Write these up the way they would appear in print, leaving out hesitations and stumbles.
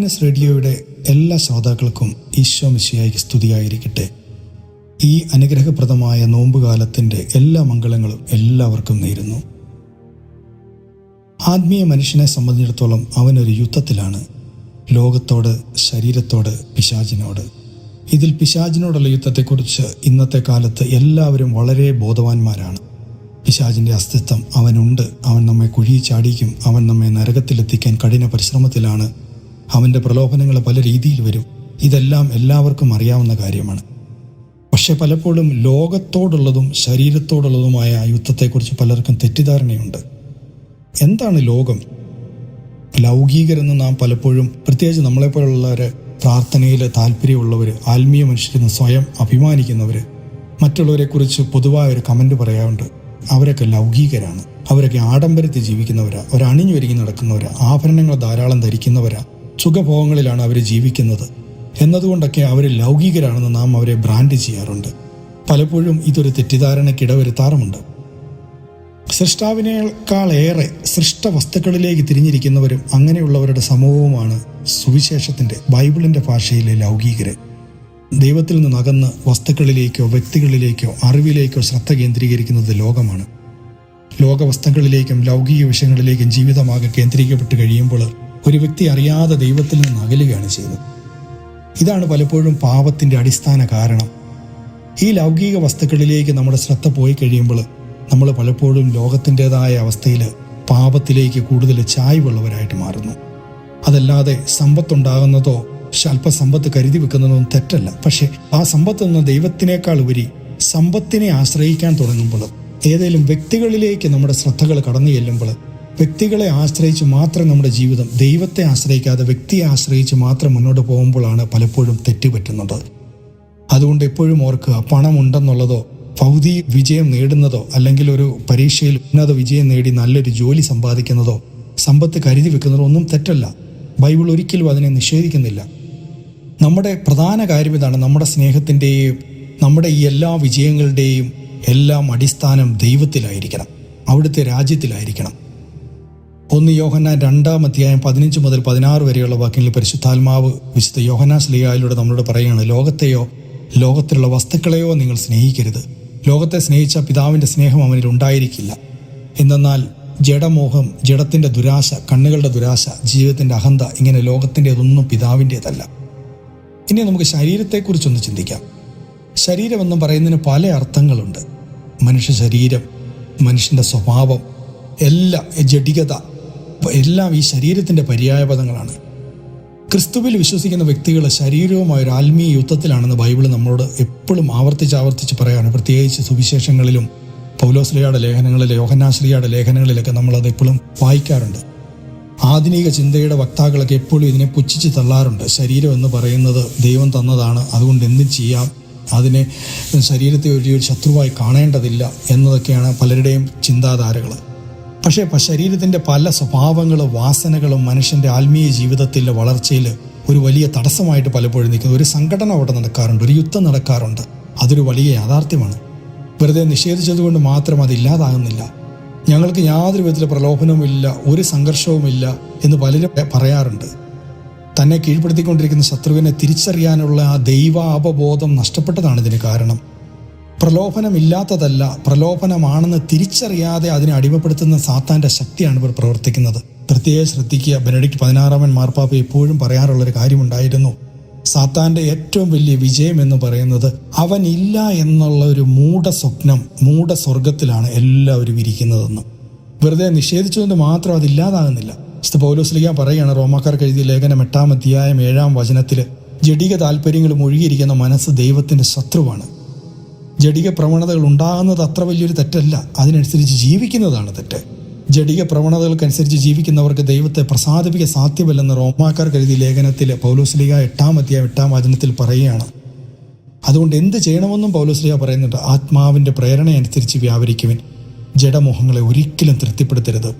Adventist റേഡിയോയുടെ എല്ലാ ശ്രോതാക്കൾക്കും ഈശോ മിശിഹായ്ക്ക് സ്തുതിയായിരിക്കട്ടെ. ഈ അനുഗ്രഹപ്രദമായ നോമ്പുകാലത്തിൻ്റെ എല്ലാ മംഗളങ്ങളും എല്ലാവർക്കും നേരുന്നു. ആത്മീയ മനുഷ്യനെ സംബന്ധിച്ചിടത്തോളം അവനൊരു യുദ്ധത്തിലാണ്, ലോകത്തോട്, ശരീരത്തോട്, പിശാചിനോട്. ഇതിൽ പിശാചിനോടുള്ള യുദ്ധത്തെക്കുറിച്ച് ഇന്നത്തെ കാലത്ത് എല്ലാവരും വളരെ ബോധവാന്മാരാണ്. പിശാചിൻ്റെ അസ്തിത്വം അവനുണ്ട്, അവൻ നമ്മെ കുഴിയിൽ ചാടിക്കും, അവൻ നമ്മെ നരകത്തിലെത്തിക്കാൻ കഠിന പരിശ്രമത്തിലാണ്, അവൻ്റെ പ്രലോഭനങ്ങൾ പല രീതിയിൽ വരും. ഇതെല്ലാം എല്ലാവർക്കും അറിയാവുന്ന കാര്യമാണ്. പക്ഷെ പലപ്പോഴും ലോകത്തോടുള്ളതും ശരീരത്തോടുള്ളതുമായ യുദ്ധത്തെക്കുറിച്ച് പലർക്കും തെറ്റിദ്ധാരണയുണ്ട്. എന്താണ് ലോകം? ലൗകികരെന്ന് നാം പലപ്പോഴും, പ്രത്യേകിച്ച് നമ്മളെപ്പോലുള്ളവർ, പ്രാർത്ഥനയിൽ താല്പര്യമുള്ളവർ, ആത്മീയ മനുഷ്യരെന്ന് സ്വയം അഭിമാനിക്കുന്നവർ, മറ്റുള്ളവരെക്കുറിച്ച് പൊതുവായ ഒരു കമൻറ്റ് പറയാറുണ്ട്, അവരൊക്കെ ലൗകികരാണ്, അവരൊക്കെ ആഡംബരത്തിൽ ജീവിക്കുന്നവരാ, അവർ അണിഞ്ഞൊരുങ്ങി നടക്കുന്നവരാ, ആഭരണങ്ങൾ ധാരാളം ധരിക്കുന്നവരാ, സുഖഭോഗങ്ങളിലാണ് അവർ ജീവിക്കുന്നത് എന്നതുകൊണ്ടൊക്കെ അവർ ലൗകികരാണെന്ന് നാം അവരെ ബ്രാൻഡ് ചെയ്യാറുണ്ട്. പലപ്പോഴും ഇതൊരു തെറ്റിദ്ധാരണയ്ക്കിടവരുത്താറുമുണ്ട്. സൃഷ്ടാവിനേക്കാളേറെ സൃഷ്ടവസ്തുക്കളിലേക്ക് തിരിഞ്ഞിരിക്കുന്നവരും അങ്ങനെയുള്ളവരുടെ സമൂഹവുമാണ് സുവിശേഷത്തിൻ്റെ, ബൈബിളിൻ്റെ ഭാഷയിലെ ലൗകികര്. ദൈവത്തിൽ നിന്നകന്ന് വസ്തുക്കളിലേക്കോ വ്യക്തികളിലേക്കോ അറിവിലേക്കോ ശ്രദ്ധ കേന്ദ്രീകരിക്കുന്നത് ലോകമാണ്. ലോകവസ്തുക്കളിലേക്കും ലൗകിക വിഷയങ്ങളിലേക്കും ജീവിതമാകെ കേന്ദ്രീകരിക്കപ്പെട്ട് കഴിയുമ്പോൾ ഒരു വ്യക്തി അറിയാതെ ദൈവത്തിൽ നിന്ന് അകലുകയാണ് ചെയ്തത്. ഇതാണ് പലപ്പോഴും പാപത്തിൻ്റെ അടിസ്ഥാന കാരണം. ഈ ലൗകിക വസ്തുക്കളിലേക്ക് നമ്മുടെ ശ്രദ്ധ പോയി കഴിയുമ്പോൾ നമ്മൾ പലപ്പോഴും ലോകത്തിൻ്റെതായ അവസ്ഥയിൽ പാപത്തിലേക്ക് കൂടുതൽ ചായ്വുള്ളവരായിട്ട് മാറുന്നു. അതല്ലാതെ സമ്പത്തുണ്ടാകുന്നതോ അല്പസമ്പത്ത് കരുതി വെക്കുന്നതൊന്നും തെറ്റല്ല. പക്ഷെ ആ സമ്പത്ത് നിന്ന് ദൈവത്തിനേക്കാൾ ഉപരി സമ്പത്തിനെ ആശ്രയിക്കാൻ തുടങ്ങുമ്പോൾ, ഏതെങ്കിലും വ്യക്തികളിലേക്ക് നമ്മുടെ ശ്രദ്ധകൾ കടന്നു ചെല്ലുമ്പോൾ, വ്യക്തികളെ ആശ്രയിച്ച് മാത്രം നമ്മുടെ ജീവിതം, ദൈവത്തെ ആശ്രയിക്കാതെ വ്യക്തിയെ ആശ്രയിച്ച് മാത്രം മുന്നോട്ട് പോകുമ്പോഴാണ് പലപ്പോഴും തെറ്റുപറ്റുന്നത്. അതുകൊണ്ട് എപ്പോഴും ഓർക്കുക, പണമുണ്ടെന്നുള്ളതോ ഭൗതിക വിജയം നേടുന്നതോ അല്ലെങ്കിൽ ഒരു പരീക്ഷയിൽ ഉന്നത വിജയം നേടി നല്ലൊരു ജോലി സമ്പാദിക്കുന്നതോ സമ്പത്ത് കരുതി വെക്കുന്നതോ ഒന്നും തെറ്റല്ല. ബൈബിൾ ഒരിക്കലും അതിനെ നിഷേധിക്കുന്നില്ല. നമ്മുടെ പ്രധാന കാര്യം ഇതാണ്, നമ്മുടെ സ്നേഹത്തിൻ്റെയും നമ്മുടെ ഈ എല്ലാ വിജയങ്ങളുടെയും എല്ലാം അടിസ്ഥാനം ദൈവത്തിലായിരിക്കണം, അവിടുത്തെ രാജ്യത്തിലായിരിക്കണം. 1 യോഹന്നാൻ 2-ാം അധ്യായം 15 മുതൽ 16 വരെയുള്ള വാക്യങ്ങളിൽ പരിശുദ്ധാത്മാവ് വിശുദ്ധ യോഹന്നാൻ ശ്ലീഹായിലൂടെ നമ്മളോട് പറയുകയാണ്, ലോകത്തെയോ ലോകത്തിലുള്ള വസ്തുക്കളെയോ നിങ്ങൾ സ്നേഹിക്കരുത്. ലോകത്തെ സ്നേഹിച്ച പിതാവിൻ്റെ സ്നേഹം അവനിൽ ഉണ്ടായിരിക്കില്ല. എന്നാൽ ജഡമോഹം, ജഡത്തിൻ്റെ ദുരാശ, കണ്ണുകളുടെ ദുരാശ, ജീവിതത്തിൻ്റെ അഹന്ത, ഇങ്ങനെ ലോകത്തിൻ്റെതൊന്നും പിതാവിൻ്റേതല്ല. ഇനി നമുക്ക് ശരീരത്തെക്കുറിച്ചൊന്ന് ചിന്തിക്കാം. ശരീരമെന്ന് പറയുന്നതിന് പല അർത്ഥങ്ങളുണ്ട്. മനുഷ്യ ശരീരം, മനുഷ്യൻ്റെ സ്വഭാവം, എല്ലാം, ജഡികത, എല്ലാം ഈ ശരീരത്തിൻ്റെ പര്യായപദങ്ങളാണ്. ക്രിസ്തുവിൽ വിശ്വസിക്കുന്ന വ്യക്തികൾ ശരീരവുമായ ഒരു ആത്മീയ യുദ്ധത്തിലാണെന്ന് ബൈബിൾ നമ്മളോട് എപ്പോഴും ആവർത്തിച്ച് പറയാണ്. പ്രത്യേകിച്ച് സുവിശേഷങ്ങളിലും പൗലോസ്ലീഹയുടെ ലേഖനങ്ങളിലെ, യോഹന്നാൻ ശ്ലീഹയുടെ ലേഖനങ്ങളിലൊക്കെ നമ്മളത് എപ്പോഴും വായിക്കാറുണ്ട്. ആധുനിക ചിന്തയുടെ വക്താക്കളൊക്കെ എപ്പോഴും ഇതിനെ പുച്ഛിച്ച് തള്ളാറുണ്ട്. ശരീരം എന്ന് പറയുന്നത് ദൈവം തന്നതാണ്, അതുകൊണ്ട് എന്തും ചെയ്യാം, അതിനെ ശരീരത്തെ ഒരു ശത്രുവായി കാണേണ്ടതില്ല എന്നതൊക്കെയാണ് പലരുടെയും ചിന്താധാരകൾ. പക്ഷേ ശരീരത്തിൻ്റെ പല സ്വഭാവങ്ങളും വാസനകളും മനുഷ്യൻ്റെ ആത്മീയ ജീവിതത്തിലെ വളർച്ചയിൽ ഒരു വലിയ തടസ്സമായിട്ട് പലപ്പോഴും നിൽക്കുന്നത്. ഒരു സംഘടന അവിടെ നടക്കാറുണ്ട്, ഒരു യുദ്ധം നടക്കാറുണ്ട്. അതൊരു വലിയ യാഥാർത്ഥ്യമാണ്. വെറുതെ നിഷേധിച്ചതുകൊണ്ട് മാത്രം അതില്ലാതാകുന്നില്ല. ഞങ്ങൾക്ക് യാതൊരു വിധത്തിലെ പ്രലോഭനവുമില്ല, ഒരു സംഘർഷവുമില്ല എന്ന് പലരും പറയാറുണ്ട്. തന്നെ കീഴ്പ്പെടുത്തിക്കൊണ്ടിരിക്കുന്ന ശത്രുവിനെ തിരിച്ചറിയാനുള്ള ആ ദൈവ അവബോധം നഷ്ടപ്പെട്ടതാണ് ഇതിന് കാരണം. പ്രലോഭനമില്ലാത്തതല്ല, പ്രലോഭനമാണെന്ന് തിരിച്ചറിയാതെ അതിനെ അടിമപ്പെടുത്തുന്ന സാത്താൻ്റെ ശക്തിയാണ് ഇവർ പ്രവർത്തിക്കുന്നത്. പ്രത്യേകം ശ്രദ്ധിക്കുക, ബെനഡിക്ട് 16-ാമൻ മാർപ്പാപ്പ എപ്പോഴും പറയാറുള്ളൊരു കാര്യമുണ്ടായിരുന്നു, സാത്താൻ്റെ ഏറ്റവും വലിയ വിജയം എന്ന് പറയുന്നത് അവനില്ല എന്നുള്ള ഒരു മൂഢസ്വപ്നം, മൂഢസ്വർഗത്തിലാണ് എല്ലാവരും ഇരിക്കുന്നതെന്ന്. വെറുതെ നിഷേധിച്ചുകൊണ്ട് മാത്രം അതില്ലാതാകുന്നില്ല. വിശുദ്ധ പൗലോസ്ലീഹ പറയുകയാണ്, റോമാക്കാർക്ക് എഴുതിയ ലേഖനം 8-ാം അധ്യായം 7-ാം വചനത്തിൽ, ജഡിക താല്പര്യങ്ങളും ഒഴുകിയിരിക്കുന്ന മനസ്സ് ദൈവത്തിൻ്റെ ശത്രുവാണ്. ജഡിക പ്രവണതകൾ ഉണ്ടാകുന്നത് അത്ര വലിയൊരു തെറ്റല്ല, അതിനനുസരിച്ച് ജീവിക്കുന്നതാണ് തെറ്റ്. ജഡിക പ്രവണതകൾക്കനുസരിച്ച് ജീവിക്കുന്നവർക്ക് ദൈവത്തെ പ്രസാദിപ്പിക്കാൻ സാധ്യമല്ലെന്ന് റോമാക്കാർക്ക് എഴുതിയ ലേഖനത്തിൽ പൗലോസ്ലീഹ 8-ാം അധ്യായം 8-ാം വചനത്തിൽ പറയുകയാണ്. അതുകൊണ്ട് എന്ത് ചെയ്യണമെന്നും പൗലോസ്ലീഹ പറയുന്നുണ്ട്, ആത്മാവിൻ്റെ പ്രേരണയനുസരിച്ച് വ്യാപരിക്കുവിൻ, ജഡമോഹങ്ങളെ ഒരിക്കലും തൃപ്തിപ്പെടുത്തരുത്.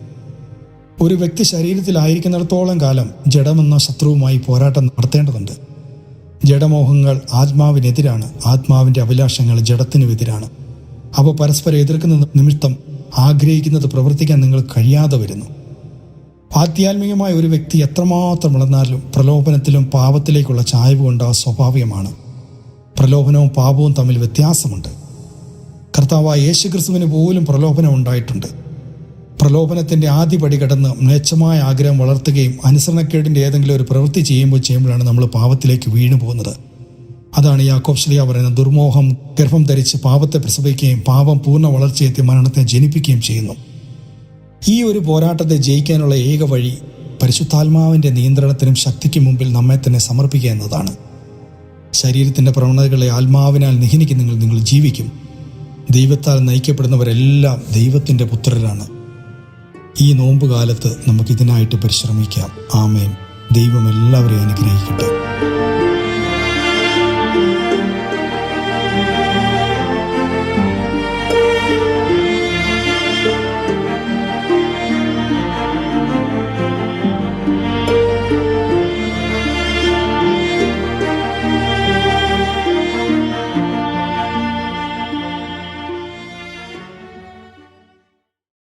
ഒരു വ്യക്തി ശരീരത്തിലായിരിക്കുന്നിടത്തോളം കാലം ജഡമെന്ന ശത്രുവുമായി പോരാട്ടം നടത്തേണ്ടതുണ്ട്. ജഡമോഹങ്ങൾ ആത്മാവിനെതിരാണ്, ആത്മാവിൻ്റെ അഭിലാഷങ്ങൾ ജഡത്തിനുമെതിരാണ്. അവ പരസ്പരം എതിർക്കുന്ന നിമിത്തം ആഗ്രഹിക്കുന്നത് പ്രവർത്തിക്കാൻ നിങ്ങൾ കഴിയാതെ വരുന്നു. ആധ്യാത്മികമായ ഒരു വ്യക്തി എത്രമാത്രം വളർന്നാലും പ്രലോഭനത്തിലും പാപത്തിലേക്കുള്ള ചായ്വ് കൊണ്ട് സ്വാഭാവികമാണ്. പ്രലോഭനവും പാപവും തമ്മിൽ വ്യത്യാസമുണ്ട്. കർത്താവായ യേശുക്രിസ്തുവിന് പോലും പ്രലോഭനം ഉണ്ടായിട്ടുണ്ട്. പ്രലോഭനത്തിൻ്റെ ആദ്യ പടി കടന്ന് മ്ലേച്ഛമായ ആഗ്രഹം വളർത്തുകയും അനുസരണക്കേടിൻ്റെ ഏതെങ്കിലും ഒരു പ്രവൃത്തി ചെയ്യുമ്പോഴാണ് നമ്മൾ പാപത്തിലേക്ക് വീണു പോകുന്നത്. അതാണ് യാക്കോബ് ശ്ലീഹ പറയുന്നത്, ദുർമോഹം ഗർഭം ധരിച്ച് പാപത്തെ പ്രസവിക്കുകയും പാപം പൂർണ്ണ വളർച്ചയെത്തി മരണത്തെ ജനിപ്പിക്കുകയും ചെയ്യുന്നു. ഈ ഒരു പോരാട്ടത്തെ ജയിക്കാനുള്ള ഏക വഴി പരിശുദ്ധാത്മാവിൻ്റെ നിയന്ത്രണത്തിനും ശക്തിക്കും മുമ്പിൽ നമ്മെ തന്നെ സമർപ്പിക്കുക എന്നതാണ്. ശരീരത്തിൻ്റെ പ്രവണതകളെ ആത്മാവിനാൽ നിഹനിക്കുന്നെങ്കിൽ നിങ്ങൾ ജീവിക്കും. ദൈവത്താൽ നയിക്കപ്പെടുന്നവരെല്ലാം ദൈവത്തിൻ്റെ പുത്രരാണ്. ഈ നോമ്പുകാലത്ത് നമുക്കിതിനായിട്ട് പരിശ്രമിക്കാം. ആമേൻ. ദൈവം എല്ലാവരെയും അനുഗ്രഹിക്കട്ടെ.